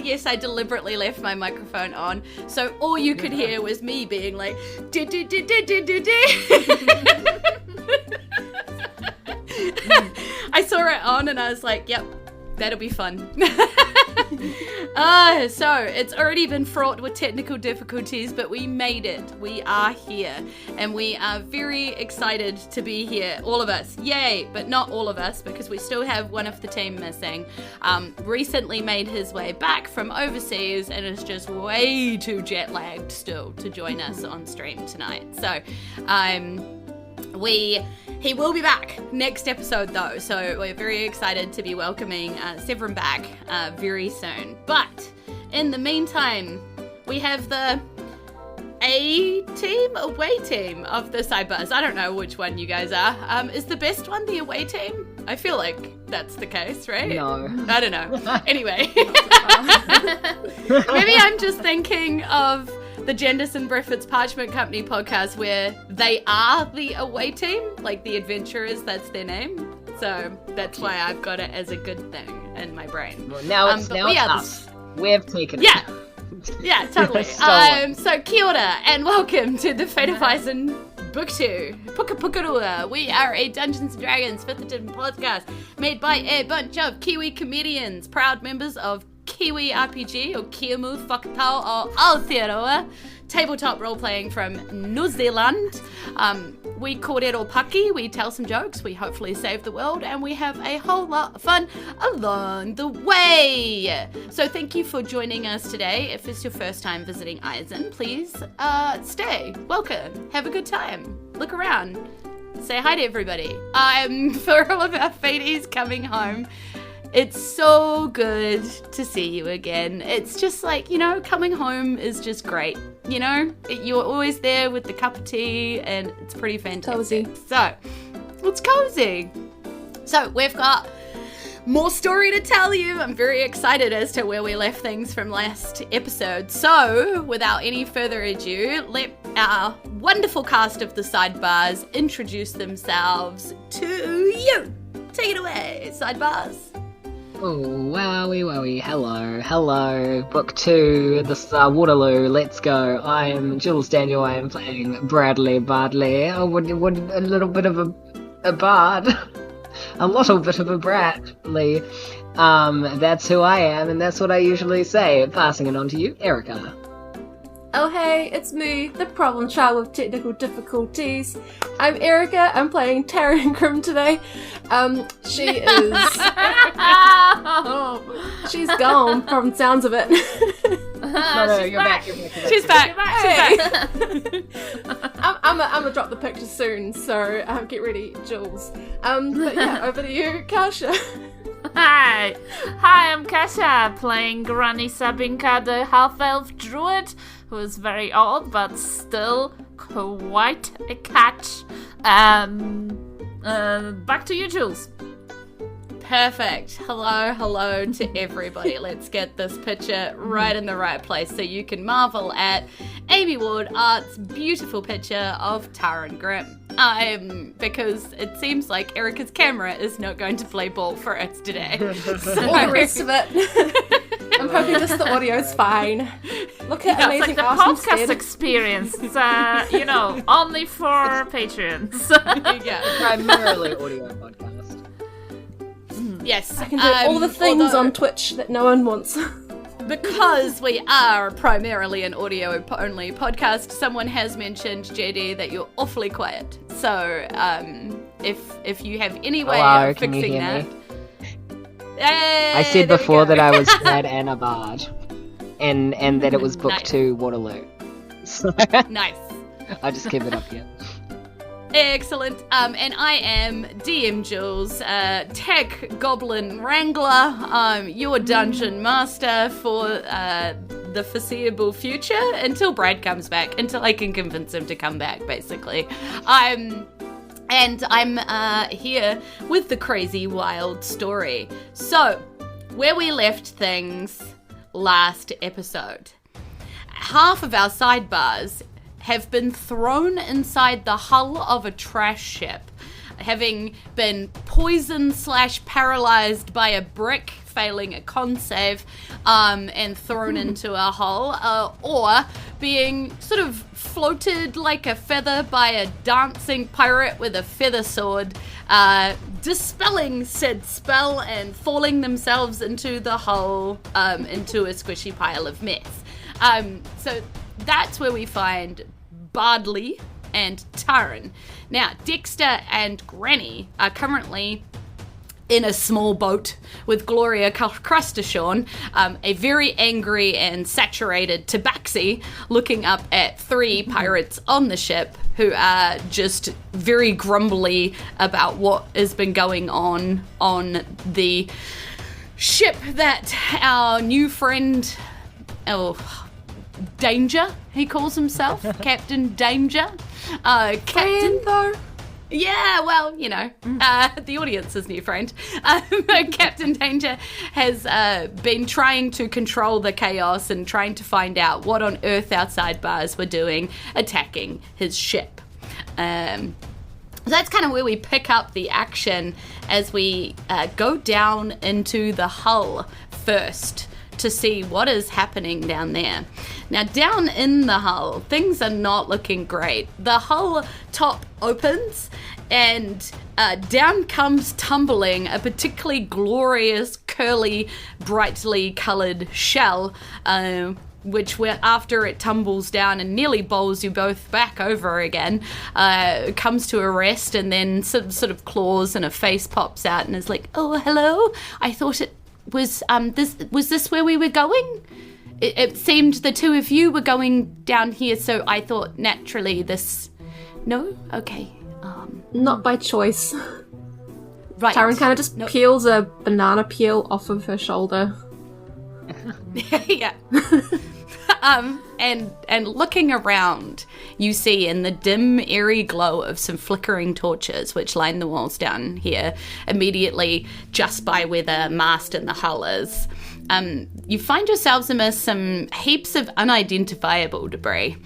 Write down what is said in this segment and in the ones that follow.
Yes, I deliberately left my microphone on, so all you could hear was me being like, I saw it on and I was like, yep, that'll be fun. So it's already been fraught with technical difficulties, but we made it. We are here, and we are very excited to be here, all of us. Yay! But not all of us, because we still have one of the team missing. Recently made his way back from overseas and is just way too jet lagged still to join us on stream tonight. So, he will be back next episode though, so we're very excited to be welcoming Severin back very soon. But in the meantime, we have the away team of the Sidebars. I don't know which one you guys are. Is the best one the away team? I feel like that's the case, right? No. I don't know. Anyway. Maybe I'm just thinking of the Jendison Brifford's Parchment Company podcast where they are the away team, like the adventurers, that's their name. So that's why I've got it as a good thing in my brain. Well, now it's us. We've taken it. Yeah, totally. So kia ora and welcome to the Fate of Isen Book 2. Puka Pukarua. We are a Dungeons & Dragons 5th edition podcast made by a bunch of Kiwi comedians, proud members of Kiwi RPG or Kiamu Whakatau o Aotearoa, tabletop role-playing from New Zealand. We kōrero paki, we tell some jokes, we hopefully save the world, and we have a whole lot of fun along the way. So thank you for joining us today. If it's your first time visiting Isen, please stay, welcome, have a good time, look around, say hi to everybody. For all of our Faties coming home, it's so good to see you again. It's just like, coming home is just great. You're always there with the cup of tea and it's pretty fantastic. Cozy. So, it's cozy. So, we've got more story to tell you. I'm very excited as to where we left things from last episode. So, without any further ado, let our wonderful cast of the Sidebars introduce themselves to you. Take it away, Sidebars. Oh, wowie. Hello. Book 2, this is Waterloo, let's go. I am Jules Daniel, I am playing Bardley. Oh, what a little bit of a bard. A little bit of a Bradley. That's who I am, and that's what I usually say. Passing it on to you, Erika. Oh hey, it's me, the problem child with technical difficulties. I'm Erika, I'm playing Taryn today. She is... she's gone from the sounds of it. No, you're back. She's back. I'm gonna drop the picture soon, so get ready, Jules. But yeah, over to you, Kasia. Hi, I'm Kasia, playing Granny Sabinka, the half-elf druid, who is very old, but still quite a catch. Back to you, Jules. Perfect. Hello to everybody. Let's get this picture right in the right place so you can marvel at Amy Ward Art's beautiful picture of Taryn Grimm. Because it seems like Erika's camera is not going to play ball for us today. So all the rest of it. I'm hoping just the audio's fine. Look at amazing it's like the art podcast instead. experience. It's, only for patrons. Yeah. Primarily audio podcast. Yes. I can do all the things on Twitch that no one wants. Because we are primarily an audio-only podcast, someone has mentioned, JD, that you're awfully quiet. So, if you have any way of fixing that... I said before that I was Brad and a bard. And that it was book 2, Waterloo. So nice. I'll just keep it up here. Excellent. And I am DM Jules, Tech Goblin Wrangler, your dungeon master for the foreseeable future until Brad comes back, until I can convince him to come back, basically. And I'm here with the crazy wild story. So, where we left things last episode, half of our sidebars have been thrown inside the hull of a trash ship, having been poisoned / paralyzed by a brick failing a con save, and thrown into a hole, or being sort of floated like a feather by a dancing pirate with a feather sword, dispelling said spell and falling themselves into the hole, into a squishy pile of mess. So that's where we find Bardley and Taryn. Now, Dexter and Granny are currently in a small boat with Gloria Crustashawn, a very angry and saturated tabaxi, looking up at 3 pirates on the ship who are just very grumbly about what has been going on the ship that our new friend, Danger, he calls himself, Captain Danger. Captain, though. Yeah, well, you know, the audience's new friend. Captain Danger has been trying to control the chaos and trying to find out what on earth our sidebars were doing, attacking his ship. So that's kind of where we pick up the action as we go down into the hull first to see what is happening down there. Now, down in the hull, things are not looking great. The hull top opens and down comes tumbling a particularly glorious, curly, brightly coloured shell, which after it tumbles down and nearly bowls you both back over again, comes to a rest and then sort of claws and a face pops out and is like, "Oh, hello, I thought it was this where we were going? It seemed the 2 of you were going down here, so I thought naturally this..." No? Okay. Not by choice. Right. Taryn kind of just peels a banana peel off of her shoulder. Yeah. And looking around, you see in the dim, eerie glow of some flickering torches, which line the walls down here, immediately just by where the mast and the hull is, you find yourselves amidst some heaps of unidentifiable debris.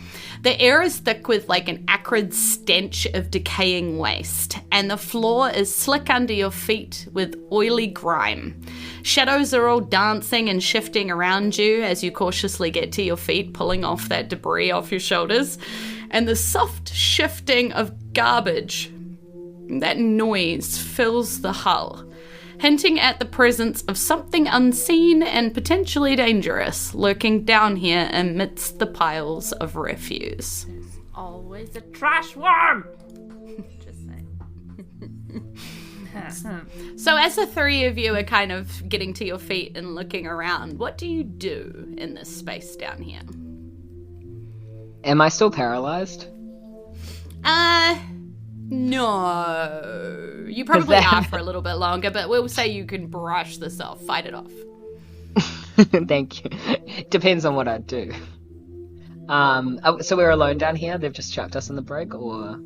The air is thick with like an acrid stench of decaying waste, and the floor is slick under your feet with oily grime. Shadows are all dancing and shifting around you as you cautiously get to your feet, pulling off that debris off your shoulders. And the soft shifting of garbage, that noise fills the hull, hinting at the presence of something unseen and potentially dangerous lurking down here amidst the piles of refuse. Always a trash worm! Just saying. So as the 3 of you are kind of getting to your feet and looking around, what do you do in this space down here? Am I still paralyzed? No. You probably are for a little bit longer, but we'll say you can brush this off, fight it off. Thank you. Depends on what I do. So we're alone down here? They've just chucked us in the brig, or...?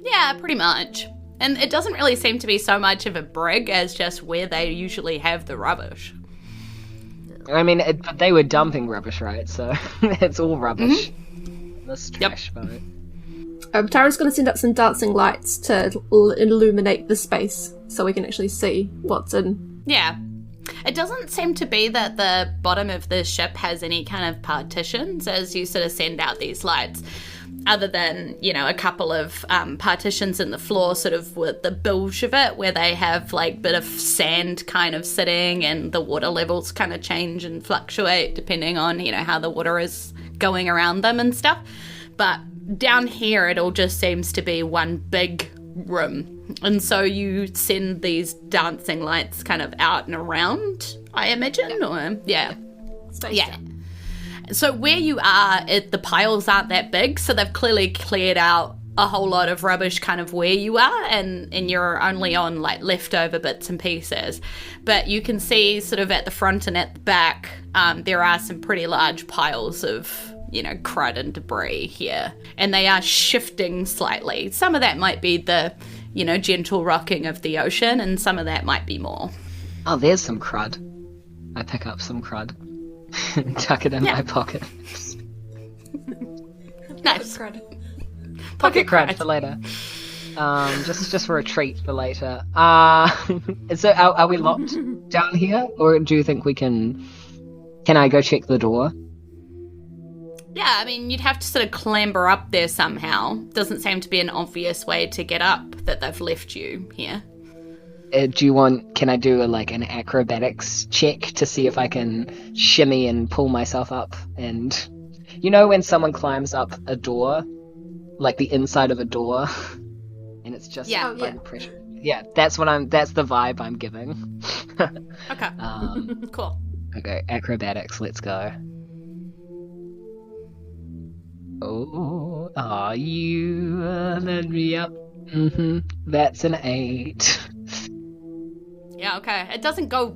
Yeah, pretty much. And it doesn't really seem to be so much of a brig as just where they usually have the rubbish. I mean, but they were dumping rubbish, right? So it's all rubbish. Mm-hmm. This trash boat. Taryn's going to send up some dancing lights to illuminate the space so we can actually see what's in. Yeah. It doesn't seem to be that the bottom of the ship has any kind of partitions as you sort of send out these lights, other than, you know, a couple of partitions in the floor sort of with the bilge of it where they have like bit of sand kind of sitting and the water levels kind of change and fluctuate depending on, you know, how the water is going around them and stuff. But down here it all just seems to be one big room. And so you send these dancing lights kind of out and around, I imagine, or yeah. Yeah. So where you are, the piles aren't that big, so they've clearly cleared out a whole lot of rubbish kind of where you are, and you're only on like leftover bits and pieces. But you can see sort of at the front and at the back, there are some pretty large piles of, you know, crud and debris here, and they are shifting slightly. Some of that might be the, gentle rocking of the ocean, and some of that might be more. Oh, there's some crud. I pick up some crud. Tuck it in my pocket. Nice. Pocket crud for later. Just for a treat for later. So are we locked down here, or do you think we can I go check the door? Yeah, I mean, you'd have to sort of clamber up there somehow. Doesn't seem to be an obvious way to get up that they've left you here. Can I do an acrobatics check to see if I can shimmy and pull myself up? And when someone climbs up a door, like the inside of a door, and it's just pressure. Yeah, that's the vibe I'm giving. Okay. Cool. Okay, acrobatics, let's go. Oh, you led me up. That's an 8. Yeah, okay. It doesn't go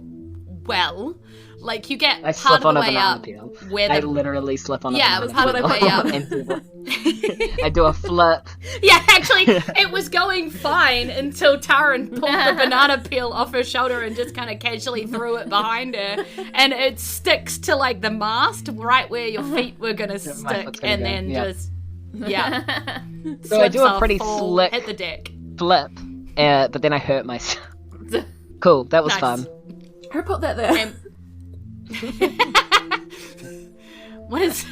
well. Like, you get I part slip of on the a way banana up. peel. Where I literally slip on a banana peel. Yeah, it was part of the way up. I do a flip. Yeah, actually, it was going fine until Taryn pulled the banana peel off her shoulder and just kind of casually threw it behind her. And it sticks to, the mast right where your feet were going to stick. And then just, So I do a pretty slick hit the deck. flip, but then I hurt myself. Cool, that was fun. Who put that there? What is...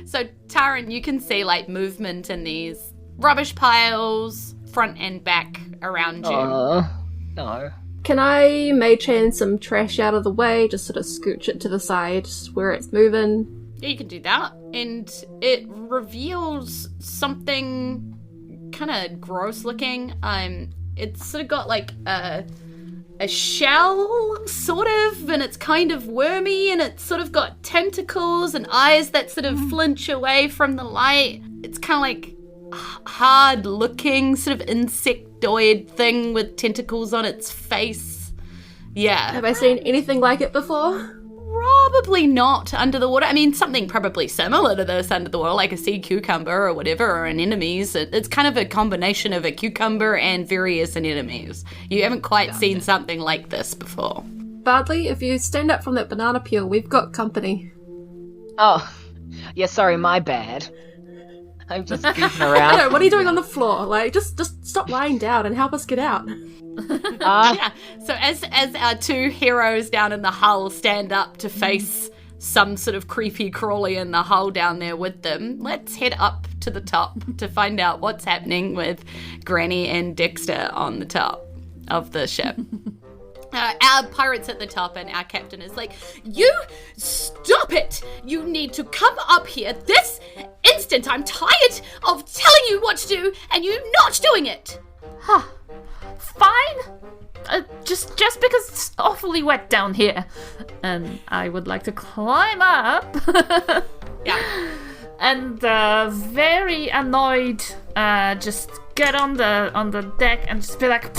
So, Taryn, you can see, movement in these rubbish piles, front and back around you. No. Can I mage hand some trash out of the way, just sort of scooch it to the side where it's moving? Yeah, you can do that. And it reveals something kind of gross looking. It's sort of got a shell, sort of, and it's kind of wormy, and it's sort of got tentacles and eyes that sort of flinch away from the light. It's kind of hard looking, sort of insectoid thing with tentacles on its face. Yeah. Have I seen anything like it before? Probably not under the water. I mean, something probably similar to this under the water, like a sea cucumber or whatever, or anemones. It's kind of a combination of a cucumber and various anemones. You haven't quite seen something like this before. Bardley, if you stand up from that banana peel, we've got company. Oh, yeah, sorry, my bad. I'm just goofing around. I know, what are you doing on the floor? Just stop lying down and help us get out. Yeah. So as our two heroes down in the hull stand up to face some sort of creepy crawly in the hull down there with them, let's head up to the top to find out what's happening with Granny and Dexter on the top of the ship. Our pirate's at the top and our captain is like, you stop it! You need to come up here this instant! I'm tired of telling you what to do and you not doing it! Huh. Fine. Just because it's awfully wet down here. And I would like to climb up. Yeah. And very annoyed, just get on the deck and just be like,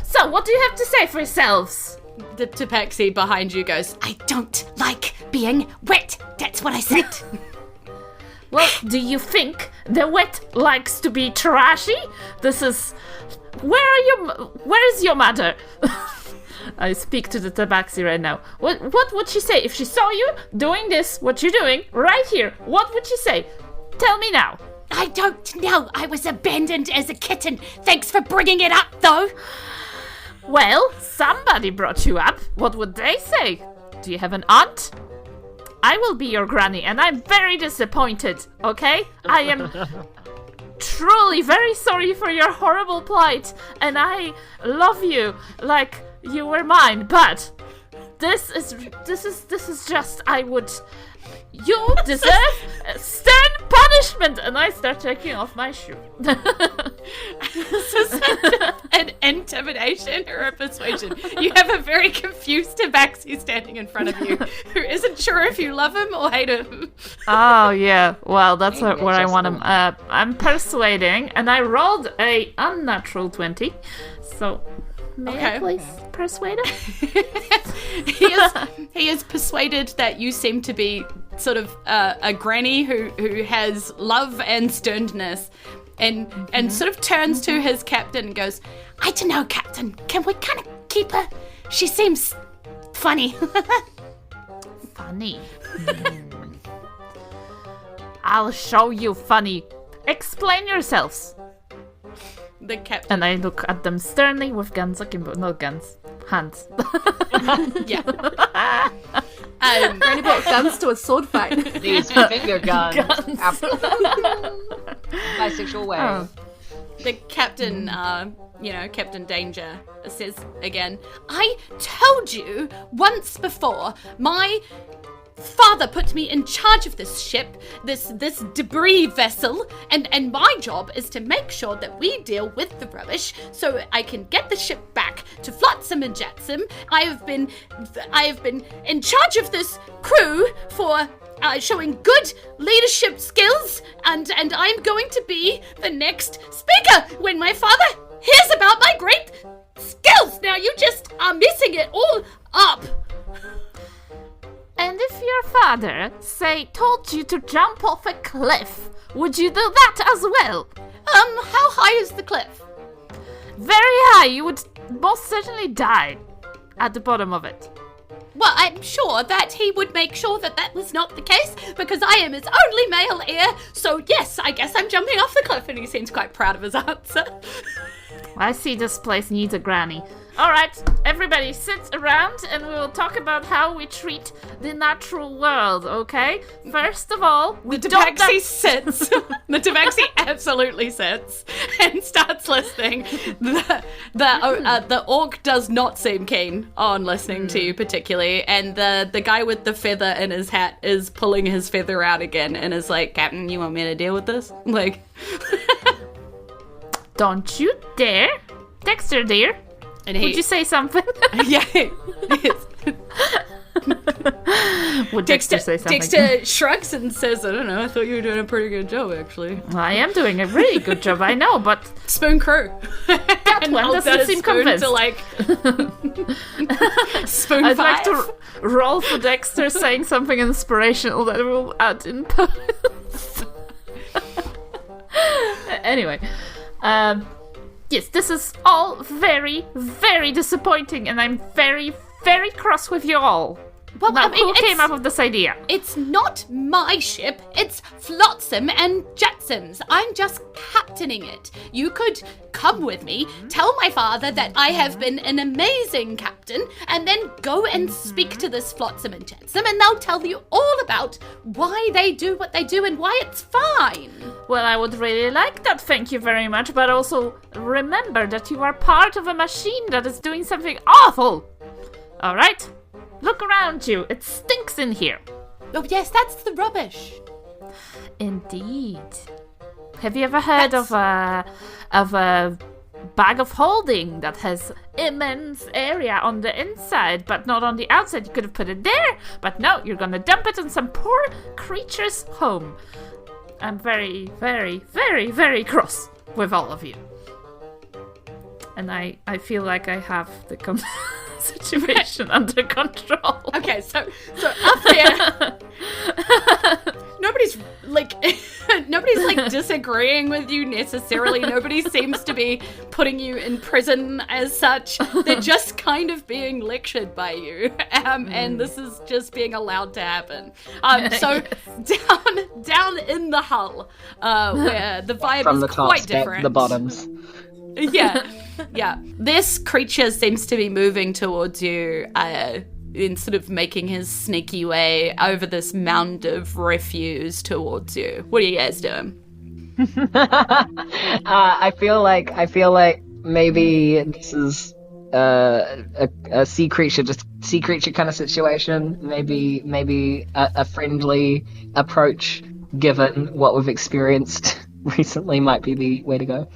so what do you have to say for yourselves? The Tapaxi behind you goes, I don't like being wet. That's what I said. Well, do you think the wet likes to be trashy? This is... Where is your mother? I speak to the Tabaxi right now. What would she say if she saw you doing this, what you're doing, right here? What would she say? Tell me now. I don't know. I was abandoned as a kitten. Thanks for bringing it up, though. Well, somebody brought you up. What would they say? Do you have an aunt? I will be your granny, and I'm very disappointed, okay? I am truly very sorry for your horrible plight, and I love you like you were mine, but this is just, you deserve stern punishment, and I start taking off my shoe. Is this an intimidation or a persuasion? You have a very confused Tabaxi standing in front of you who isn't sure if you love him or hate him. Oh, yeah. Well, that's where I want him. I'm persuading, and I rolled a unnatural 20, so... May I please persuade him? He is persuaded that you seem to be sort of a granny who has love and sternness, and sort of turns to his captain and goes, I don't know, Captain, can we kind of keep her? She seems funny. Funny? I'll show you funny. Explain yourselves. The captain. And I look at them sternly with guns akimbo. No guns. Hands. Yeah. Granny brought guns to a sword fight. These finger guns. Oh. Bisexual way. Oh. The captain, Captain Danger says again, I told you once before, my father put me in charge of this ship, this debris vessel, and my job is to make sure that we deal with the rubbish so I can get the ship back to Flotsam and Jetsam. I have been in charge of this crew for showing good leadership skills, and I'm going to be the next speaker when my father hears about my great skills. Now you just are messing it all up. And if your father, say, told you to jump off a cliff, would you do that as well? How high is the cliff? Very high. You would most certainly die at the bottom of it. Well, I'm sure that he would make sure that that was not the case, because I am his only male heir, so yes, I guess I'm jumping off the cliff, and he seems quite proud of his answer. I see this place needs a granny. Alright, everybody sit around and we will talk about how we treat the natural world, okay? First of all, The tabaxi sits. The tabaxi absolutely sits and starts listening. The orc does not seem keen on listening to you particularly, and the guy with the feather in his hat is pulling his feather out again and is like, Captain, you want me to deal with this? Like... Don't you dare! Dexter, dear. And he, would you say something? Yeah. Would Dexter say something? Dexter shrugs and says, I don't know, I thought you were doing a pretty good job, actually. Well, I am doing a really good job, I know, but... Spoon crew. That one doesn't seem convinced. To, like... spoon I'd 5. like to roll for Dexter saying something inspirational that we'll add in post. Anyway. Yes, this is all very, very disappointing, and I'm very, very cross with you all. Well, now, I mean, who came up with this idea? It's not my ship, it's Flotsam and Jetsam's. I'm just captaining it. You could come with me, tell my father that I have been an amazing captain, and then go and speak to this Flotsam and Jetsam, and they'll tell you all about why they do what they do and why it's fine. Well, I would really like that, thank you very much, but also remember that you are part of a machine that is doing something awful. All right? Look around you. It stinks in here. Oh, yes, that's the rubbish. Indeed. Have you ever heard of a bag of holding that has immense area on the inside, but not on the outside? You could have put it there, but no, you're gonna dump it in some poor creature's home. I'm very, very, very, very cross with all of you. And I feel like I have the situation under control. Okay, so up there, nobody's disagreeing with you necessarily. Nobody seems to be putting you in prison as such. They're just kind of being lectured by you, and this is just being allowed to happen. So down in the hull, where the vibe From is the quite tops, different. the bottoms. Yeah. This creature seems to be moving towards you, in sort of making his sneaky way over this mound of refuse towards you. What are you guys doing? I feel like maybe this is a sea creature kind of situation. Maybe a friendly approach, given what we've experienced recently, might be the way to go.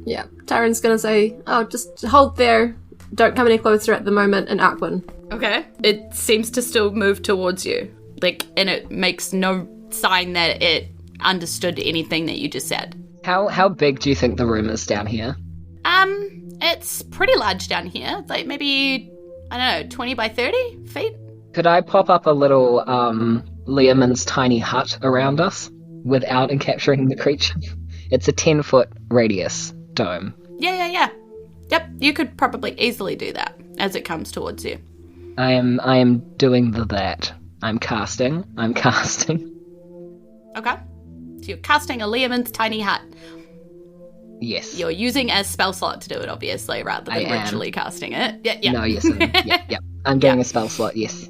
Yeah, Taryn's gonna say, oh, just hold there, don't come any closer at the moment, and Aquin. Okay. It seems to still move towards you. And it makes no sign that it understood anything that you just said. How big do you think the room is down here? It's pretty large down here. Like maybe, I don't know, 20 by 30 feet? Could I pop up a little Liamon's tiny hut around us without capturing the creature? It's a 10-foot radius dome. Yeah. Yep, you could probably easily do that as it comes towards you. I am doing that. I'm casting. Okay. So you're casting a Liamon's tiny hut. Yes. You're using a spell slot to do it, obviously, rather than ritually casting it. Yeah. No, yes. Yeah. I'm doing a spell slot, yes.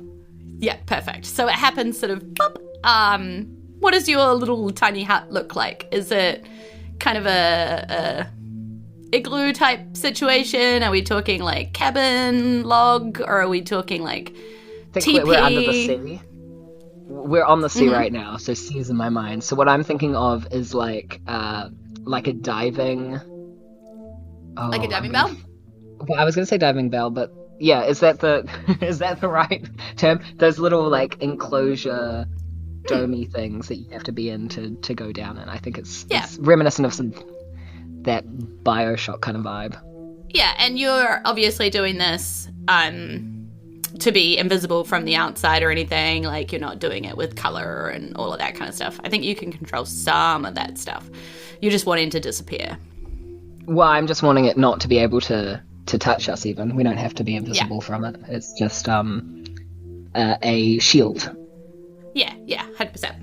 Yeah, perfect. So it happens sort of, boop. What does your little tiny hut look like? Is it kind of a igloo type situation? Are we talking like cabin, log, or are we talking like teepee? We're under the sea. We're on the sea right now, so sea's in my mind. So what I'm thinking of is like a diving... like a diving bell? Well, I was going to say diving bell, but yeah, is that the right term? Those little like enclosure domey things that you have to be in to go down in. I think it's reminiscent of that Bioshock kind of vibe. Yeah, and you're obviously doing this to be invisible from the outside or anything. Like, you're not doing it with color and all of that kind of stuff. I think you can control some of that stuff. You're just wanting to disappear. Well, I'm just wanting it not to be able to touch us even. We don't have to be invisible from it. It's just a shield. Yeah, 100%.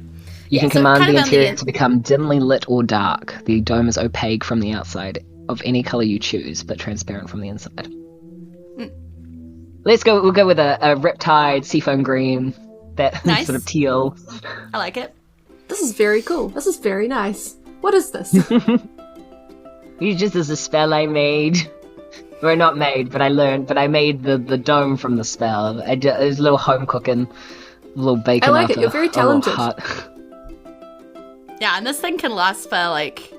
You can command the interior to become dimly lit or dark. The dome is opaque from the outside, of any color you choose, but transparent from the inside. We'll go with a riptide, seafoam green, that nice. Sort of teal. I like it. This is very cool. This is very nice. What is this? Just as a spell I made. Well, not made, but I learned. But I made the dome from the spell. It was a little home cooking, little bacon. I like it. You're very talented. Yeah, and this thing can last for like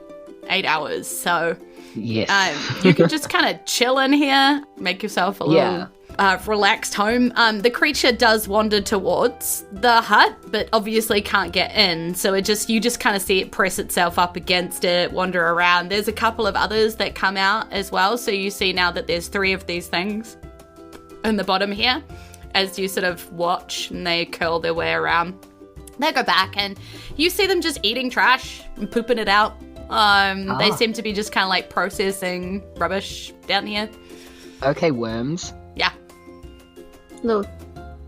8 hours. So yes, you can just kind of chill in here, make yourself a little relaxed home. The creature does wander towards the hut, but obviously can't get in. So you just kind of see it press itself up against it, wander around. There's a couple of others that come out as well. So you see now that there's 3 of these things in the bottom here as you sort of watch, and they curl their way around. They go back and you see them just eating trash and pooping it out. They seem to be just kind of like processing rubbish down here. Okay, worms. Yeah. No.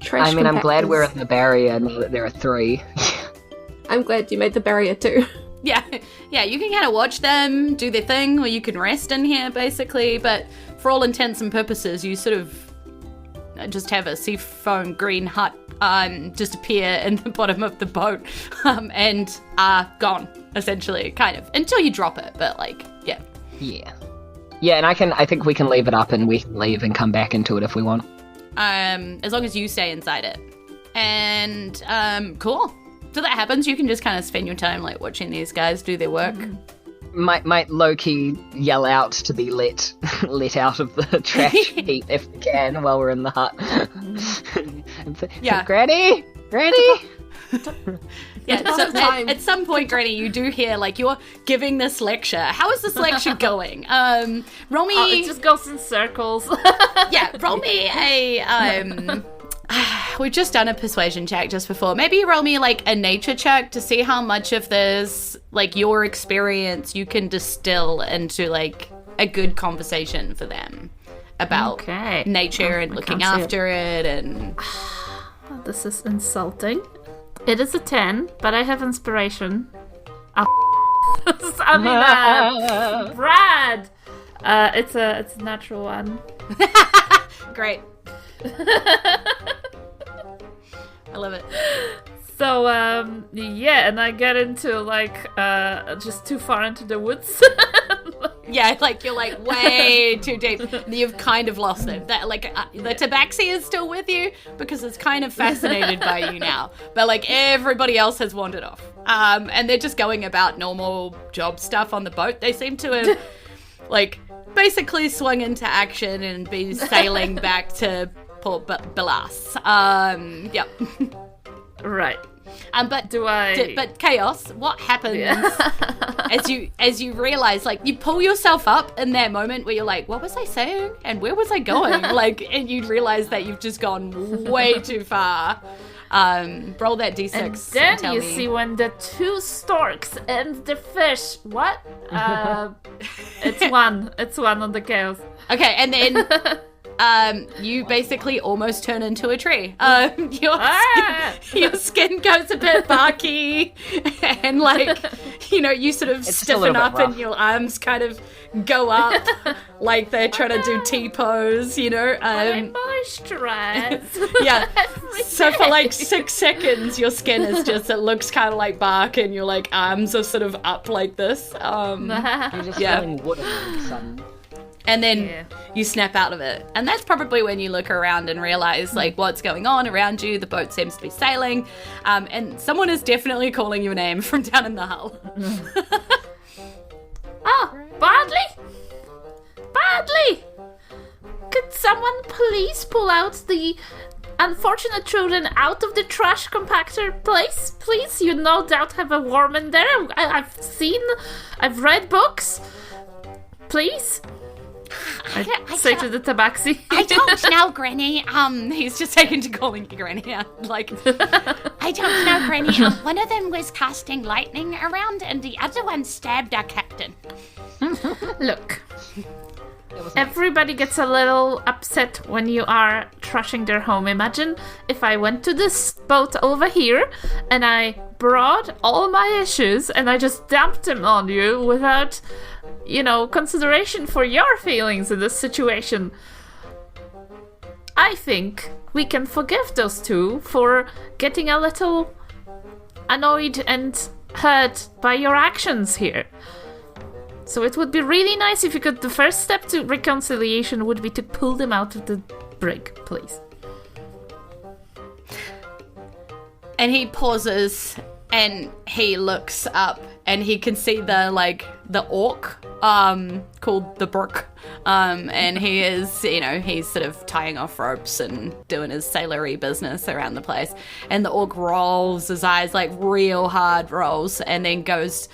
Trash I'm glad we're in the barrier and there are 3. I'm glad you made the barrier too. Yeah, you can kind of watch them do their thing, or you can rest in here, basically. But for all intents and purposes, you sort of just have a seafoam green hut just appear in the bottom of the boat and are gone, essentially, kind of, until you drop it. But yeah. Yeah, and I think we can leave it up and we can leave and come back into it if we want. As long as you stay inside it. And cool. So that happens. You can just kind of spend your time like watching these guys do their work. Might low-key yell out to be let out of the trash heap if we can while we're in the hut. Yeah. Granny! Yeah, so at some point, Granny, you do hear, like, you're giving this lecture. How is this lecture going? Roll me... it just goes in circles. Yeah, roll me a... We've just done a persuasion check just before. Maybe roll me, like, a nature check to see how much of this, like, your experience you can distill into, like, a good conversation for them about nature and looking after it and... This is insulting. It is a 10, but I have inspiration. Brad! It's a natural one. Great. I love it. So, and I get into, like, just too far into the woods. Yeah, like, you're, like, way too deep. You've kind of lost it. That, like, the tabaxi is still with you because it's kind of fascinated by you now. But, like, everybody else has wandered off. And they're just going about normal job stuff on the boat. They seem to have, like, basically swung into action and be sailing back to Port Belas. Yep. Right. But Chaos, what happens as you realize, like, you pull yourself up in that moment where you're like, what was I saying? And where was I going? Like, and you realize that you've just gone way too far. Roll that d6. And then tell you me. see when the two storks and the fish. What? It's one. It's one on the scales. Okay, and then you basically almost turn into a tree. Your skin goes a bit barky, and you sort of stiffen up, and your arms kind of go up like they're trying to do T-pose, I moisturize. Yeah. Every So for day. 6 seconds, your skin is just, it looks kind of like bark, and your arms are sort of up like this. You're just Yeah. feeling wood in the sun. And then Yeah. you snap out of it. And that's probably when you look around and realize what's going on around you. The boat seems to be sailing. And someone is definitely calling your name from down in the hull. Oh, Bardley? Bardley! Could someone please pull out the unfortunate children out of the trash compactor place? Please, you no doubt have a worm in there. I've read books. Please? I say to the tabaxi. I don't know, Granny. He's just taken to calling you Granny. I don't know, Granny. One of them was casting lightning around, and the other one stabbed our captain. Look, everybody gets a little upset when you are trashing their home. Imagine if I went to this boat over here and I brought all my issues and I just dumped them on you without, consideration for your feelings in this situation. I think we can forgive those two for getting a little annoyed and hurt by your actions here. So it would be really nice if you could. The first step to reconciliation would be to pull them out of the brig, please. And he pauses and he looks up and he can see the orc called the Brook. And he is, he's sort of tying off ropes and doing his sailory business around the place. And the orc rolls his eyes, real hard rolls, and then goes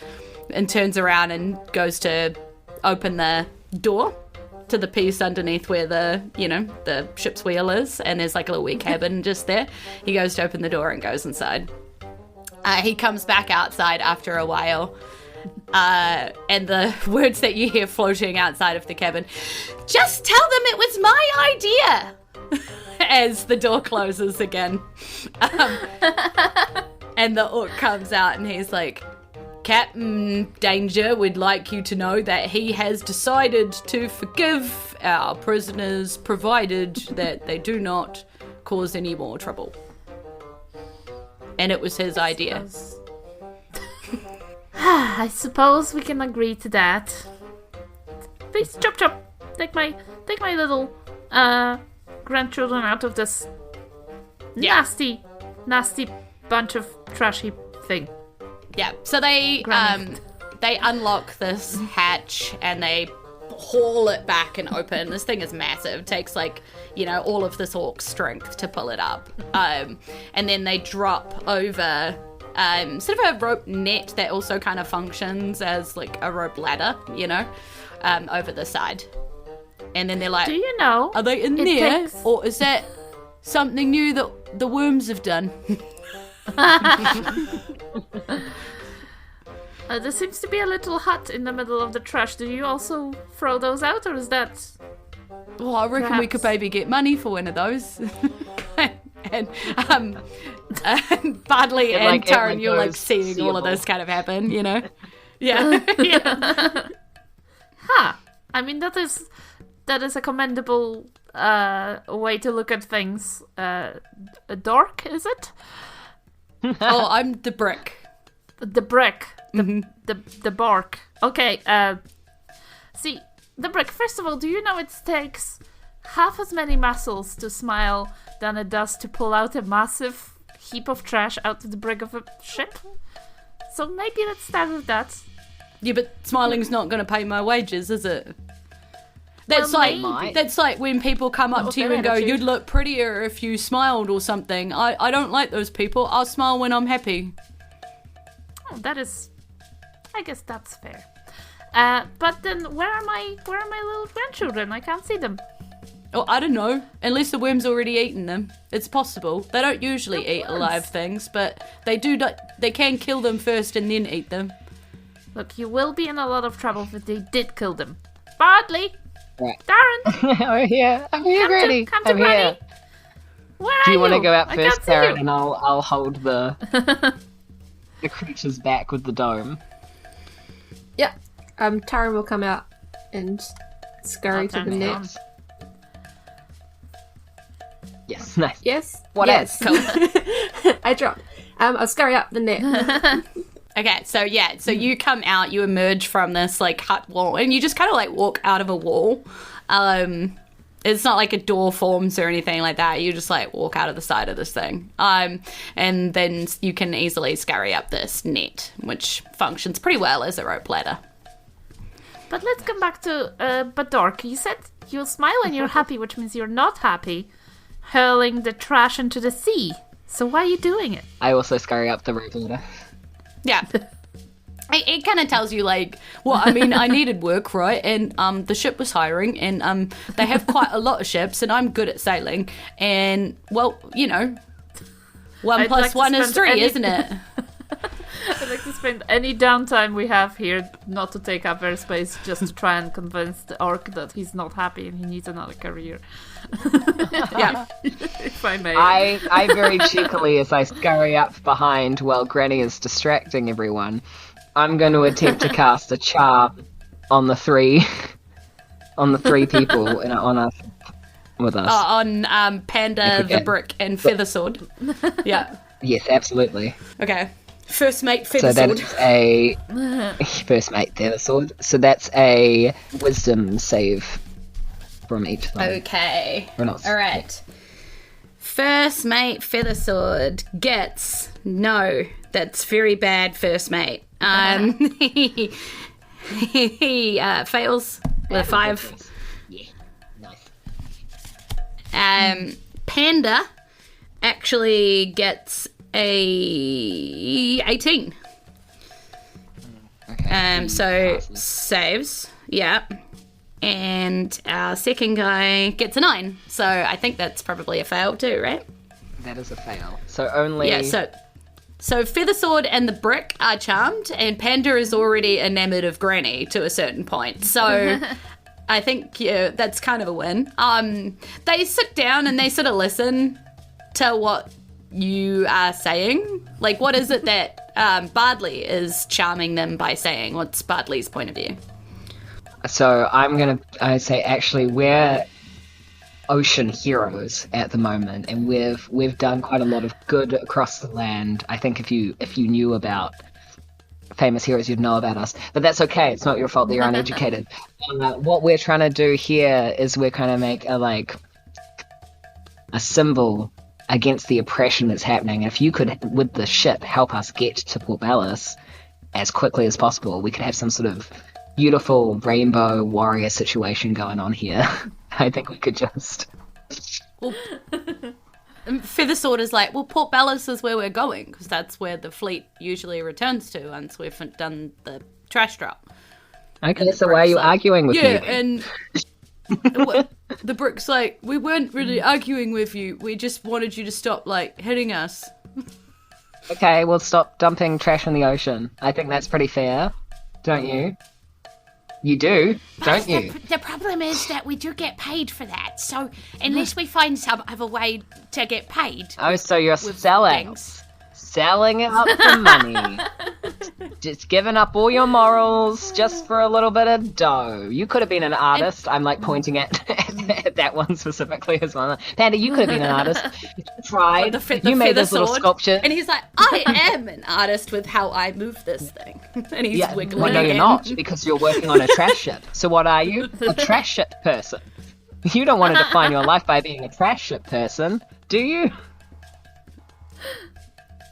and turns around and goes to open the door to the piece underneath where the ship's wheel is, and there's a little wee cabin just there. He goes to open the door and goes inside. He comes back outside after a while, and the words that you hear floating outside of the cabin, "Just tell them it was my idea," as the door closes again. And the orc comes out and he's like, "Captain Danger would like you to know that he has decided to forgive our prisoners, provided that they do not cause any more trouble. And it was his idea." I suppose we can agree to that. Please, chop chop. Take my little grandchildren out of this nasty bunch of trashy thing. Yeah, so they unlock this hatch and they haul it back and open. This thing is massive. It takes all of this orc strength to pull it up. And then they drop over sort of a rope net that also kind of functions as a rope ladder, over the side. And then they're like, Do you know? "Are they in there? Or is that something new that the worms have done?" There seems to be a little hut in the middle of the trash. Do you also throw those out, or is that... Well, I reckon we could maybe get money for one of those. and Bardley and Taryn, you're seeing all of this kind of happen, Yeah. Yeah. Ha! I mean, that is a commendable way to look at things. A dork, is it? Oh, I'm the brick. The brick. The bark. Okay, see, the brick, first of all, do you know it takes half as many muscles to smile than it does to pull out a massive heap of trash out of the brig of a ship? So maybe let's start with that. Yeah, but smiling's not going to pay my wages, is it? That's Well, that's like when people come up to you and go, "You'd look prettier if you smiled," or something. I don't like those people. I'll smile when I'm happy. Oh, I guess that's fair. But then where are my little grandchildren? I can't see them. Oh, I don't know. Unless the worm's already eaten them. It's possible. They don't usually eat alive things, but they do. They can kill them first and then eat them. Look, you will be in a lot of trouble if they did kill them. Bardley! Right. Darren! I'm here, Granny. Come to I'm Granny. here. Where are Do you want to go out I first, can't see Taryn, you. and I'll hold the creatures back with the dome. Yeah. Taryn will come out and scurry to the turn it net. on. Yes, nice. Yes? What yes. Cool. I dropped. I'll scurry up the net. Okay, so you come out, you emerge from this like hut wall, and you just kind of like walk out of a wall. It's not like a door forms or anything like that. You just like walk out of the side of this thing, and then you can easily scurry up this net, which functions pretty well as a rope ladder. But let's come back to Badork. You said you'll smile when you're happy, which means you're not happy, hurling the trash into the sea. So why are you doing it? I also scurry up the rope ladder. Yeah. It kind of tells you, like, well, I mean, I needed work, right? And the ship was hiring, and they have quite a lot of ships, and I'm good at sailing. And, well, you know, 1 I'd plus like to 1 is spend 3, any- isn't it? I'd like to spend any downtime we have here not to take up airspace just to try and convince the orc that he's not happy and he needs another career. Yeah. If I may. I very cheekily, as I scurry up behind while Granny is distracting everyone, I'm going to attempt to cast a charm on the three people on us with us. On Panda, If we the can. Brick, and Feathersword. Yeah. Yes, absolutely. Okay. First mate, So that Feathersword. is a first mate sword. So that's a wisdom save from each of them. Okay. Or not. All right. First mate Feathersword gets no. That's very bad. First mate. He fails with a 5. Yeah, nice. Panda actually gets a 18. Okay. So Passes. saves. Yeah. And our second guy gets a 9. So I think that's probably a fail too, right? That is a fail. So only. Yeah, so Feathersword and the Brick are charmed, and Panda is already enamored of Granny to a certain point. So I think that's kind of a win. They sit down and they sort of listen to what you are saying. Like, what is it that Bardley is charming them by saying? What's Bardley's point of view? So I say actually we're ocean heroes at the moment, and we've done quite a lot of good across the land. I think if you knew about famous heroes, you'd know about us. But that's okay. It's not your fault that you're uneducated. What we're trying to do here is we're kind of make a symbol against the oppression that's happening. And if you could, with the ship, help us get to Port Bellis as quickly as possible, we could have some sort of beautiful rainbow warrior situation going on here. I think we could just... Well, Feathersword is like, well, Port Bellis is where we're going, because that's where the fleet usually returns to once we've done the trash drop. Okay, so why are you arguing with me? Yeah, and the Brick's like, we weren't really arguing with you. We just wanted you to stop, like, hitting us. Okay, well, stop dumping trash in the ocean. I think that's pretty fair. Don't you? You do, don't you? The problem is that we do get paid for that. So unless we find some other way to get paid, Oh, so you're with selling. things. Selling it up for money. Just giving up all your morals just for a little bit of dough. You could have been an artist. I'm like pointing at that one specifically as well. Panda, you could have been an artist. You tried. The You made this little Feathersword. sculpture. And he's like, I am an artist with how I move this thing. And he's wiggling well, no, you're again. not, because you're working on a trash ship. So what are you? A trash ship person. You don't want to define your life by being a trash ship person, do you?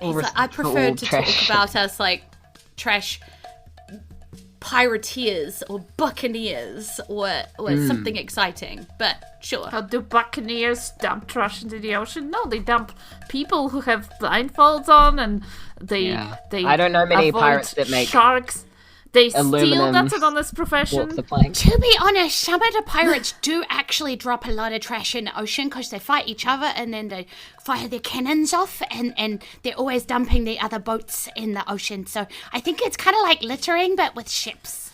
He's like, I prefer to talk about us like trash pirateers or buccaneers or something exciting. But sure. How do buccaneers dump trash into the ocean? No, they dump people who have blindfolds on, and they Yeah. they I don't know many avoid pirates that make- sharks. They steal aluminum that's an honest profession. Walk the plank. To be honest, some of the pirates do actually drop a lot of trash in the ocean because they fight each other and then they fire their cannons off and they're always dumping the other boats in the ocean. So I think it's kind of like littering, but with ships.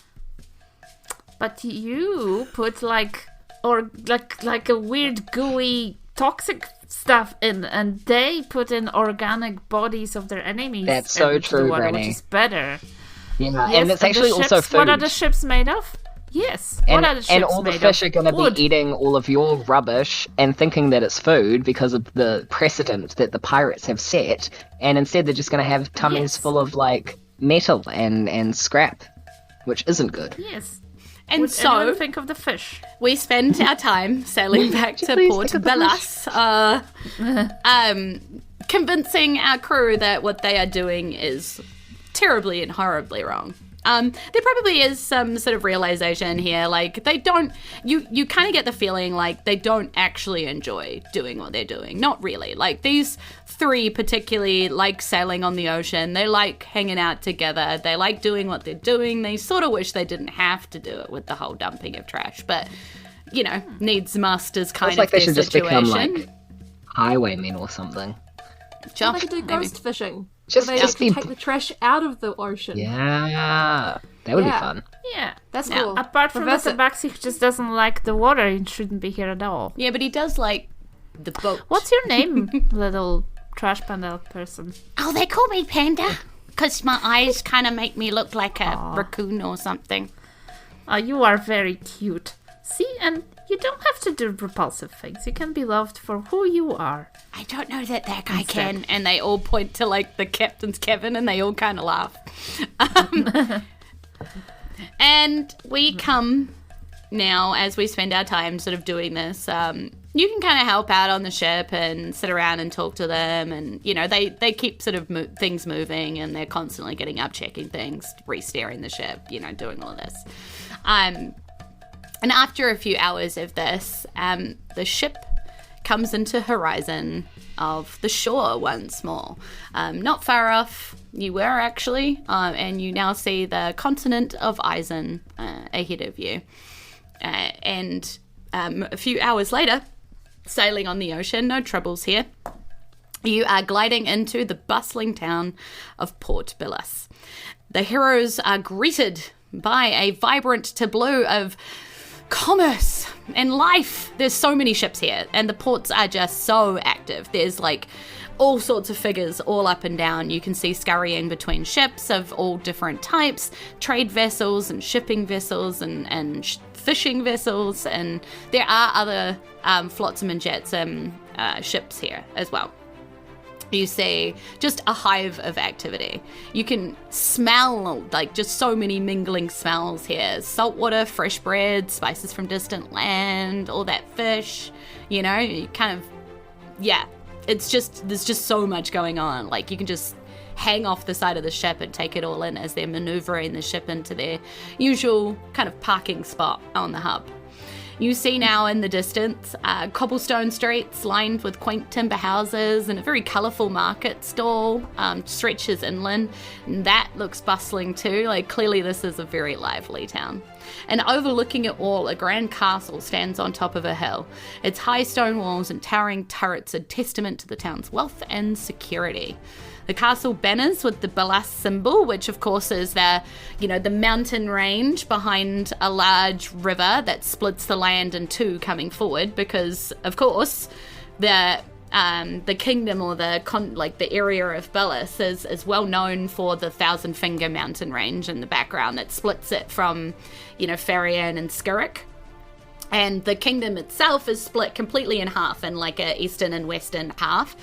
But you put like a weird gooey toxic stuff in, and they put in organic bodies of their enemies. That's so into true, the water, Granny. which is better. Yeah, Yes, and it's actually the also ships, food. What are the ships made of? Yes. What are the ships and all the made fish of? are going to Wood. be eating all of your rubbish and thinking that it's food because of the precedent that the pirates have set, and instead they're just going to have tummies Yes. full of like metal and scrap, which isn't good. Yes. And Would so anyone think of the fish? we spend our time sailing back to Please Port think of the Bellas, convincing our crew that what they are doing is terribly and horribly wrong. There probably is some sort of realization here, like they don't, you kind of get the feeling like they don't actually enjoy doing what they're doing. Not really. Like these three particularly like sailing on the ocean. They like hanging out together. They like doing what they're doing. They sort of wish they didn't have to do it with the whole dumping of trash, but you know, needs must is kind It's of like they their should just situation. become like highwaymen or something. Sure, They could do maybe. ghost fishing. Just- where they just be- take the trash out of the ocean. Yeah, that would be Yeah. fun. Yeah. That's Yeah. cool. Apart from Reverse that, it. the Tabaxi just doesn't like the water and shouldn't be here at all. Yeah, but he does like the boat. What's your name, little trash panda person? Oh, they call me Panda because my eyes kind of make me look like a raccoon or something. Oh, you are very cute. See, and you don't have to do repulsive things. You can be loved for who you are. I don't know that guy can. And they all point to like the captain's cabin and they all kind of laugh. And we come now, as we spend our time sort of doing this, you can kind of help out on the ship and sit around and talk to them. And, you know, they keep sort of things moving and they're constantly getting up, checking things, re-steering the ship, you know, doing all this. And after a few hours of this, the ship comes into horizon of the shore once more. Not far off you were actually, and you now see the continent of Isen ahead of you. And a few hours later, sailing on the ocean, no troubles here, you are gliding into the bustling town of Port Bellas. The heroes are greeted by a vibrant tableau of commerce and life. There's so many ships here and the ports are just so active. There's like all sorts of figures all up and down. You can see scurrying between ships of all different types, trade vessels and shipping vessels and fishing vessels, and there are other flotsam and jetsam ships here as well. You see just a hive of activity. You can smell like just so many mingling smells here. Saltwater, fresh bread, spices from distant land, all that fish, you know, you kind of, yeah, it's just, there's just so much going on. Like you can just hang off the side of the ship and take it all in as they're maneuvering the ship into their usual kind of parking spot on the hub. You see now in the distance cobblestone streets lined with quaint timber houses and a very colourful market stall stretches inland. And that looks bustling too. Like clearly this is a very lively town. And overlooking it all, a grand castle stands on top of a hill. Its high stone walls and towering turrets are testament to the town's wealth and security. The castle banners with the Bellas symbol, which of course is the mountain range behind a large river that splits the land in two coming forward, because of course the kingdom or the area of Bellas is well known for the Thousand Finger mountain range in the background that splits it from, Farian and Skirrick. And the kingdom itself is split completely in half, in like a eastern and western half,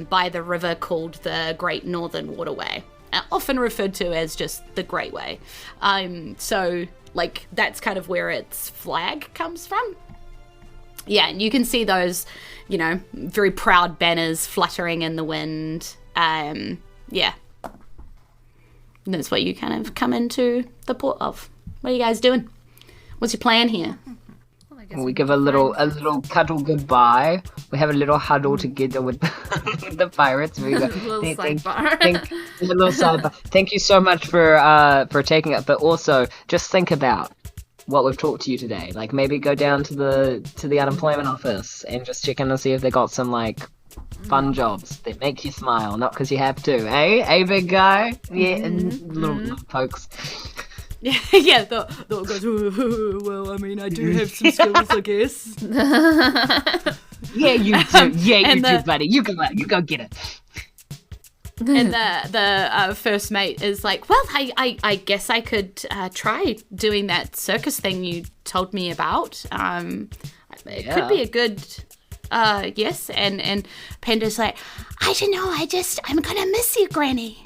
by the river called the Great Northern Waterway, often referred to as just the Great Way. So, like, that's kind of where its flag comes from. Yeah, and you can see those, very proud banners fluttering in the wind. Yeah. And that's what you kind of come into the port of. What are you guys doing? What's your plan here? We give a little cuddle goodbye. We have a little huddle together with the pirates. We go, Little thank, sidebar. a little sidebar. Thank you so much for taking it, but also just think about what we've talked to you today. Like maybe go down to the unemployment office and just check in and see if they got some like fun jobs that make you smile, not because you have to. Big guy? Yeah, and little pokes. Yeah, the goes, well, I mean, I do have some skills, I guess. Yeah, you do. Yeah, you do, buddy. You go get it. And the first mate is like, well, I guess I could try doing that circus thing you told me about. It could be a good, yes. And Panda's like, I don't know, I'm gonna miss you, Granny.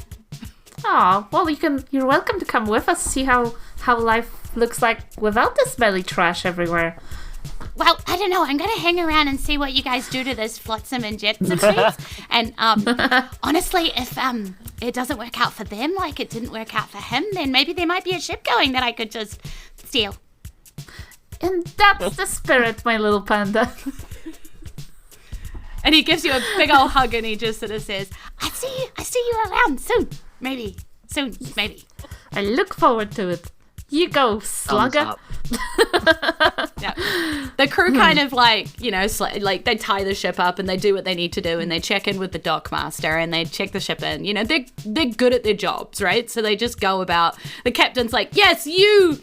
Oh, well, you're welcome to come with us, see how life looks like without the smelly trash everywhere. Well, I don't know. I'm going to hang around and see what you guys do to this flotsam and jetsam things. And honestly, if it doesn't work out for them like it didn't work out for him, then maybe there might be a ship going that I could just steal. And that's the spirit, my little panda. And he gives you a big old hug and he just sort of says, I see you around soon. Maybe. I look forward to it. You go, slugger. Yeah. The crew kind of like, like they tie the ship up and they do what they need to do and they check in with the dockmaster and they check the ship in. They're good at their jobs, right? So they just go about. The captain's like, yes, you